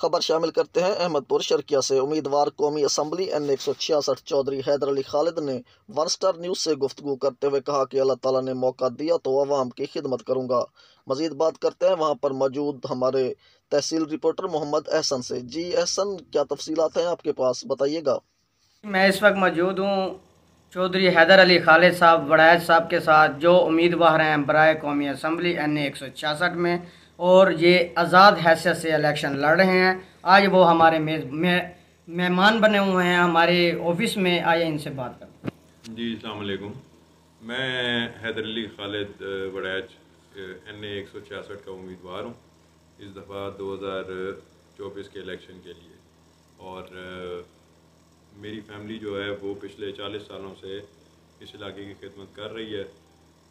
खबर शामिल करते हैं अहमदपुर शर्किया से। उम्मीदवार कौमी असम्बली N166 चौधरी हैदर अली खालिद ने वन स्टार न्यूज़ से गुफ्तगू करते हुए कहा कि अल्लाह ताला ने मौका दिया तो अवाम की खिदमत करूंगा। मजीद बात करते हैं वहां पर मौजूद हमारे तहसील रिपोर्टर मोहम्मद एहसन से। जी एहसन, क्या तफसीलात हैं आपके पास, बताइएगा। मैं इस वक्त मौजूद हूँ चौधरी हैदर अली खालिद साहब वड़ैच साहब के साथ, जो उम्मीदवार हैं बराए कौमी असम्बली N166 में, और ये आज़ाद हैसियत से इलेक्शन लड़ रहे हैं। आज वो हमारे मेहमान बने हुए हैं हमारे ऑफिस में। आइए इनसे बात करते हैं। जी अस्सलाम वालेकुम। मैं हैदर अली खालिद वड़ैच N166 का उम्मीदवार हूँ इस दफ़ा 2024 के इलेक्शन के लिए। और मेरी फैमिली जो है वो पिछले 40 सालों से इस इलाके की खिदमत कर रही है।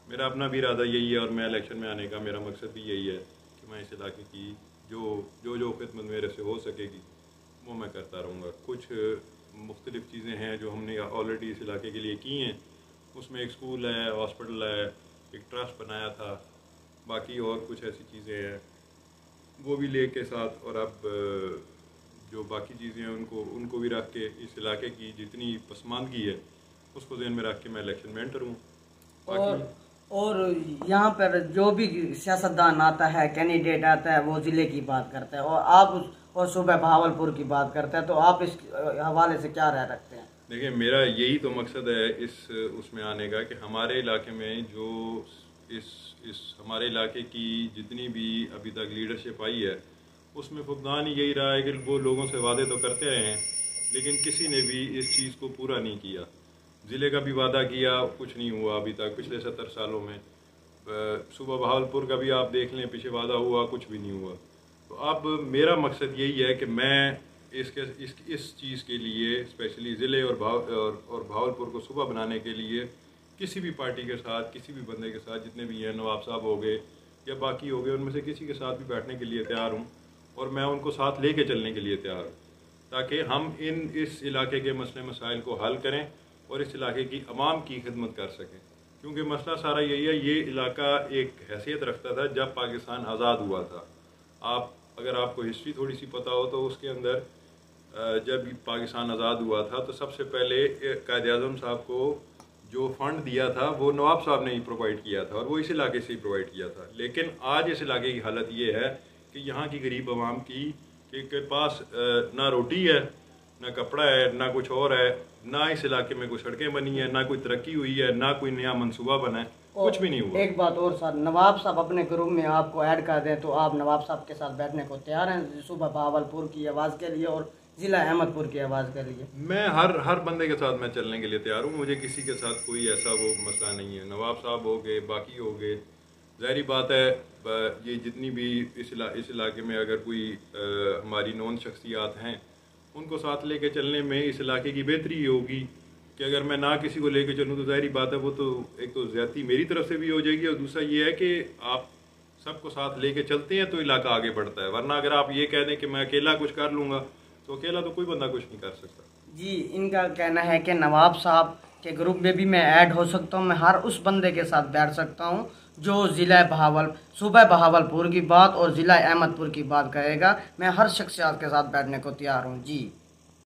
मेरा अपना भी इरादा यही है और मैं इलेक्शन में आने का मेरा मकसद भी यही है कि मैं इस इलाके की जो खिदमत मेरे से हो सकेगी वो मैं करता रहूँगा। कुछ मुख्तलिफ़ चीज़ें हैं जो हमने ऑलरेडी इस इलाके के लिए की हैं। उसमें एक स्कूल है, हॉस्पिटल है, एक ट्रस्ट बनाया था, बाकी और कुछ ऐसी चीज़ें हैं वो भी ले के साथ, और अब जो बाकी चीज़ें हैं उनको भी रख के इस इलाके की जितनी पसमानदगी है उसको ध्यान में रख के मैं इलेक्शन में एंटर हूँ। और यहाँ पर जो भी सियासतदान आता है, कैंडिडेट आता है, वो ज़िले की बात करता है और आप और सूबे बहावलपुर की बात करते हैं, तो आप इस हवाले से क्या राय रखते हैं? देखिए, मेरा यही तो मकसद है उसमें आने का कि हमारे इलाके में जो इस हमारे इलाके की जितनी भी अभी तक लीडरशिप आई है उसमें फुकदान ही यही रहा है कि वो लोगों से वादे तो करते रहे हैं लेकिन किसी ने भी इस चीज़ को पूरा नहीं किया। ज़िले का भी वादा किया, कुछ नहीं हुआ अभी तक पिछले 70 सालों में। सूबा बहावलपुर का भी आप देख लें, पीछे वादा हुआ, कुछ भी नहीं हुआ। तो अब मेरा मकसद यही है कि मैं इस चीज़ के लिए स्पेशली ज़िले और बहावलपुर को सूबा बनाने के लिए किसी भी पार्टी के साथ, किसी भी बंदे के साथ, जितने भी हैं, नवाब साहब हो गए या बाकी हो गए, उनमें से किसी के साथ भी बैठने के लिए तैयार हूँ और मैं उनको साथ लेके चलने के लिए तैयार हूँ ताकि हम इस इलाके के मसले मसाइल को हल करें और इस इलाके की आवाम की खिदमत कर सकें। क्योंकि मसला सारा यही है, ये इलाका एक हैसियत रखता था जब पाकिस्तान आज़ाद हुआ था। अगर आपको हिस्ट्री थोड़ी सी पता हो तो उसके अंदर जब पाकिस्तान आज़ाद हुआ था तो सबसे पहले कायद-ए-आज़म साहब को जो फ़ंड दिया था वो नवाब साहब ने ही प्रोवाइड किया था और वो इस इलाके से ही प्रोवाइड किया था। लेकिन आज इस इलाके की हालत ये है कि यहाँ की गरीब आवाम के पास ना रोटी है, ना कपड़ा है, ना कुछ और है, ना इस इलाके में कोई सड़कें बनी है, ना कोई तरक्की हुई है, ना कोई नया मंसूबा बना है, कुछ भी नहीं हुआ। एक बात और सर, नवाब साहब अपने ग्रुप में आपको ऐड कर दें तो आप नवाब साहब के साथ बैठने को तैयार हैं सूबा बहावलपुर की आवाज़ के लिए और ज़िला अहमदपुर की आवाज़ के लिए? मैं हर बंदे के साथ मैं चलने के लिए तैयार हूँ। मुझे किसी के साथ कोई ऐसा वो मसला नहीं है। नवाब साहब हो गए, बाकी हो गए, ज़ाहिर बात है ये जितनी भी इस इलाके में अगर कोई हमारी नॉन शख्सियात हैं उनको साथ लेके चलने में इस इलाके की बेहतरी होगी कि अगर मैं ना किसी को लेके चलूँ तो ज़ाहिर बात है वो तो एक तो ज़्यादती मेरी तरफ से भी हो जाएगी और दूसरा ये है कि आप सबको साथ लेके चलते हैं तो इलाका आगे बढ़ता है। वरना अगर आप ये कह दें कि मैं अकेला कुछ कर लूँगा तो अकेला तो कोई बंदा कुछ नहीं कर सकता। जी, इनका कहना है कि नवाब साहब के ग्रुप में भी मैं ऐड हो सकता हूँ, मैं हर उस बंदे के साथ बैठ सकता हूँ जो सूबा बहावलपुर की बात और ज़िला अहमदपुर की बात करेगा। मैं हर शख्सियत के साथ बैठने को तैयार हूँ। जी।